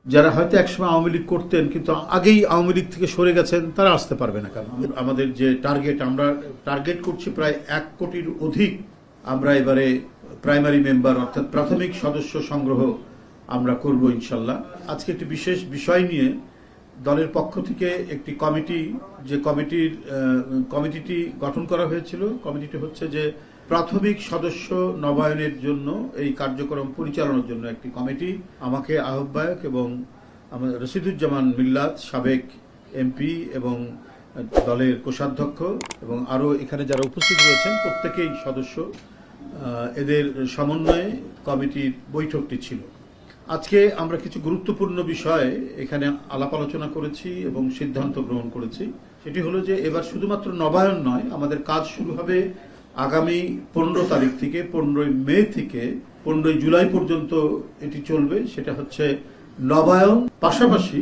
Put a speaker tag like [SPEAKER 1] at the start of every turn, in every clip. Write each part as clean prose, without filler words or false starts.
[SPEAKER 1] যারা হয়তো একসময় আওয়ামী লীগ করতেন কিন্তু আগেই আওয়ামী লীগ থেকে সরে গেছেন তারা আসতে পারবে না কেন? আমাদের যে টার্গেট, আমরা টার্গেট করছি প্রায় 1 কোটির অধিক আমরা এবারে প্রাইমারি মেম্বার অর্থাৎ প্রাথমিক সদস্য সংগ্রহ আমরা করব ইনশাল্লাহ। আজকে একটি বিশেষ বিষয় নিয়ে দলের পক্ষ থেকে একটি কমিটি, যে কমিটিটি গঠন করা হয়েছিল, কমিটিটি হচ্ছে যে প্রাথমিক সদস্য নবায়নের জন্য এই কার্যক্রম পরিচালনার জন্য একটি কমিটি। আমাকে আহ্বায়ক এবং আমাদের রশিদুজ্জামান মিল্লাত সাবেক এমপি এবং দলের কোষাধ্যক্ষ এবং আরও এখানে যারা উপস্থিত রয়েছেন প্রত্যেকেই সদস্য, এদের সমন্বয়ে কমিটির বৈঠকটি ছিল। আজকে আমরা কিছু গুরুত্বপূর্ণ বিষয়ে এখানে আলাপ আলোচনা করেছি এবং সিদ্ধান্ত গ্রহণ করেছি। সেটি হলো যে এবার শুধুমাত্র নবায়ন নয়, আমাদের কাজ শুরু হবে আগামী 15 তারিখ থেকে, 15 মে থেকে 15 জুলাই পর্যন্ত এটি চলবে। সেটা হচ্ছে নবায়ন পাশাপাশি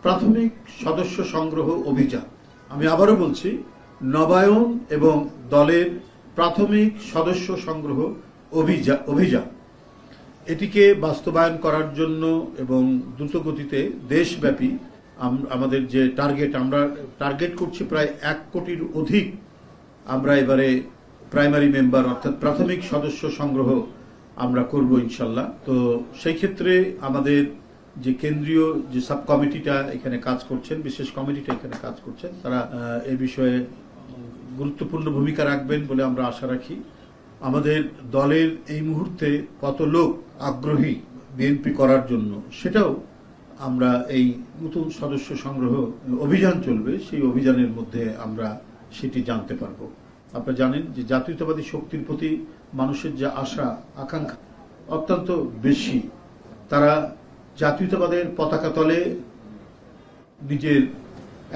[SPEAKER 1] প্রাথমিক সদস্য সংগ্রহ অভিযান। আমি আবারও বলছি, নবায়ন এবং দলের প্রাথমিক সদস্য সংগ্রহ অভিযান এটিকে বাস্তবায়ন করার জন্য এবং দ্রুতগতিতে দেশব্যাপী আমাদের যে টার্গেট, আমরা টার্গেট করছি প্রায় 1 কোটির অধিক আমরা এবারে প্রাইমারি মেম্বার অর্থাৎ প্রাথমিক সদস্য সংগ্রহ আমরা করব ইনশাল্লাহ। তো সেই ক্ষেত্রে আমাদের যে কেন্দ্রীয় যে সাব কমিটিটা এখানে কাজ করছেন, বিশেষ কমিটিটা এখানে কাজ করছেন, তারা এই বিষয়ে গুরুত্বপূর্ণ ভূমিকা রাখবেন বলে আমরা আশা রাখি। আমাদের দলের এই মুহূর্তে কত লোক আগ্রহী বিএনপি করার জন্য সেটাও আমরা এই নতুন সদস্য সংগ্রহ অভিযান চলবে, সেই অভিযানের মধ্যে আমরা সেটি জানতে পারবো। আপনারা জানেন যে জাতীয়তাবাদী শক্তির প্রতি মানুষের যে আশা আকাঙ্ক্ষা অত্যন্ত বেশি। তারা জাতীয়তাবাদের পতাকা তলে নিজের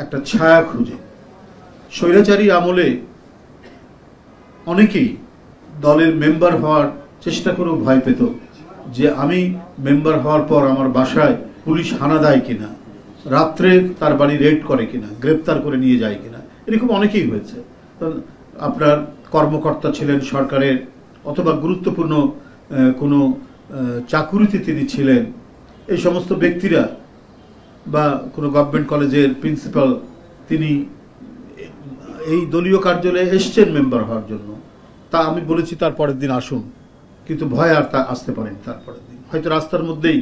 [SPEAKER 1] একটা ছায়া খুঁজে। স্বৈরাচারী আমলে অনেকেই দলের মেম্বার হওয়ার চেষ্টা করেও ভয় পেত যে আমি মেম্বার হওয়ার পর আমার বাসায় পুলিশ হানা দেয় কিনা, রাত্রে তার বাড়ি রেড করে কিনা, গ্রেপ্তার করে নিয়ে যায় কিনা, এরকম অনেকেই হয়েছে। আপনার কর্মকর্তা ছিলেন সরকারের অথবা গুরুত্বপূর্ণ কোনো চাকুরিতে তিনি ছিলেন, এই সমস্ত ব্যক্তিরা বা কোনো গভর্নমেন্ট কলেজের প্রিন্সিপাল, তিনি এই দলীয় কার্যালয়ে এসছেন মেম্বার হওয়ার জন্য। তা আমি বলেছি তার পরের দিন আসুন, কিন্তু ভয় আর তা আসতে পারেনি। তারপরের দিন হয়তো রাস্তার মধ্যেই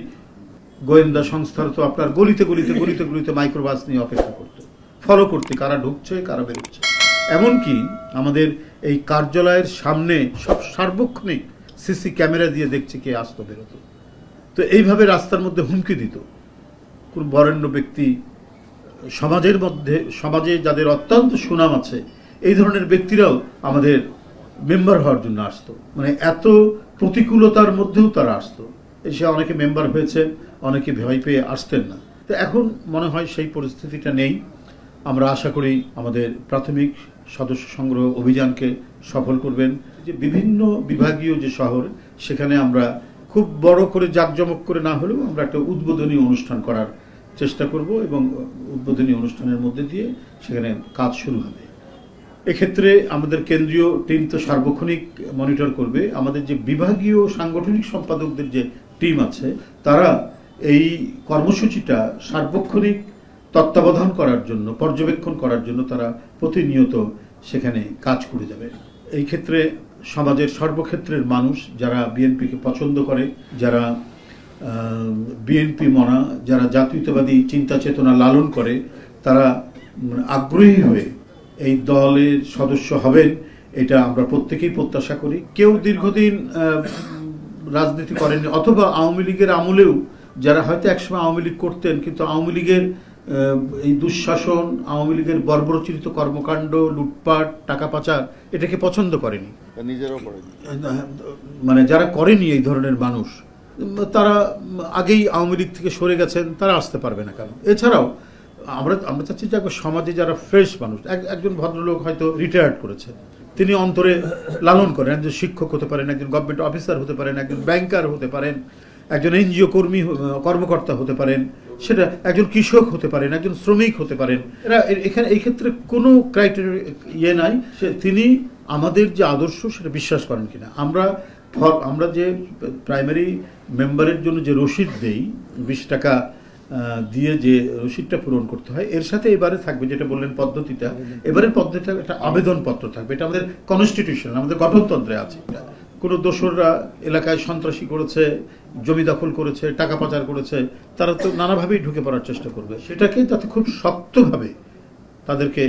[SPEAKER 1] গোয়েন্দা সংস্থার তো আপনার গলিতে গলিতে গলিতে গলিতে মাইক্রোবাস নিয়ে অপেক্ষা করতো, ফলো করতে কারা ঢুকছে কারা বেরোচ্ছে। এমনকি আমাদের এই কার্যালয়ের সামনে সব সার্বক্ষণিক সিসি ক্যামেরা দিয়ে দেখছে কে আসতো বেরোতো। তো এইভাবে রাস্তার মধ্যে হুমকি দিত কোন বরেণ্য ব্যক্তি, সমাজের মধ্যে, সমাজে যাদের অত্যন্ত সুনাম আছে এই ধরনের ব্যক্তিরাও আমাদের মেম্বার হওয়ার জন্য আসতো। মানে এত প্রতিকূলতার মধ্যেও তারা আসতো, এসে অনেকে মেম্বার হয়েছেন, অনেকে ভয় পেয়ে আসতেন না। তো এখন মনে হয় সেই পরিস্থিতিটা নেই। আমরা আশা করি আমাদের প্রাথমিক সদস্য সংগ্রহ অভিযানকে সফল করবেন। যে বিভিন্ন বিভাগীয় যে শহর, সেখানে আমরা খুব বড় করে জাঁকজমক করে না হলেও আমরা একটা উদ্বোধনী অনুষ্ঠান করার চেষ্টা করব এবং উদ্বোধনী অনুষ্ঠানের মধ্যে দিয়ে সেখানে কাজ শুরু হবে। এক্ষেত্রে আমাদের কেন্দ্রীয় টিম তো সার্বক্ষণিক মনিটর করবে। আমাদের যে বিভাগীয় সাংগঠনিক সম্পাদকদের যে টিম আছে, তারা এই কর্মসূচিটা সার্বক্ষণিক তত্ত্বাবধান করার জন্য, পর্যবেক্ষণ করার জন্য তারা প্রতিনিয়ত সেখানে কাজ করে যাবে। এই ক্ষেত্রে সমাজের সর্বক্ষেত্রের মানুষ যারা বিএনপিকে পছন্দ করে, যারা বিএনপি মনা, যারা জাতীয়তাবাদী চিন্তা চেতনা লালন করে, তারা আগ্রহী হয়ে এই দলের সদস্য হবেন, এটা আমরা প্রত্যেকেই প্রত্যাশা করি। কেউ দীর্ঘদিন রাজনীতি করেনি অথবা আওয়ামী লীগের আমলেও যারা হয়তো একসময় আওয়ামী লীগ করতেন কিন্তু আওয়ামী লীগের এই দুঃশাসন, আওয়ামী লীগের বর্বরচিত কর্মকাণ্ড, লুটপাট, টাকা পাচার এটাকে পছন্দ করেনি, মানে যারা করেনি এই ধরনের মানুষ, তারা আগেই আওয়ামী লীগ থেকে সরে গেছেন, তারা আসতে পারবে না কেন? এছাড়াও আমরা চাচ্ছি যে সমাজে যারা ফ্রেশ মানুষ, একজন ভদ্রলোক হয়তো রিটায়ার্ড করেছেন, তিনি অন্তরে লালন করেন, একজন শিক্ষক হতে পারেন, একজন গভর্নমেন্ট অফিসার হতে পারেন, একজন ব্যাংকার হতে পারেন, একজন এনজিও কর্মী কর্মকর্তা হতে পারেন, সেটা একজন কৃষক হতে পারেন, একজন শ্রমিক হতে পারেন। এরা এখানে এই ক্ষেত্রে কোনো ক্রাইটেরিয়া নাই তিনি আমাদের যে আদর্শ সেটা বিশ্বাস করেন কিনা। আমরা যে প্রাইমারি মেম্বারের জন্য যে রসিদ দেই 20 টাকা দিয়ে যে রসিদটা পূরণ করতে হয়, এর সাথে এবারে থাকবে যেটা বললেন পদ্ধতিটা, এবারের পদ্ধতিটা একটা আবেদনপত্র থাকবে। এটা আমাদের কনস্টিটিউশন, আমাদের গঠনতন্ত্রে আছে। এটা কোনো দোসররা এলাকায় সন্ত্রাসী করেছে, জমি দখল করেছে, টাকা পাচার করেছে, তারা তো নানাভাবেই ঢুকে পড়ার চেষ্টা করবে। সেটাকে তাতে খুব শক্তভাবে তাদেরকে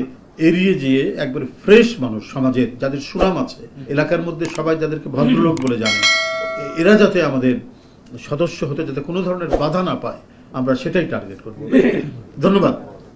[SPEAKER 1] এড়িয়ে যেয়ে একবারে ফ্রেশ মানুষ, সমাজের যাদের সুনাম আছে, এলাকার মধ্যে সবাই যাদেরকে ভদ্রলোক বলে জানে, এরা যাতে আমাদের সদস্য হতে যাতে কোনো ধরনের বাধা না পায়, আমরা সেটাই টার্গেট করব। ধন্যবাদ।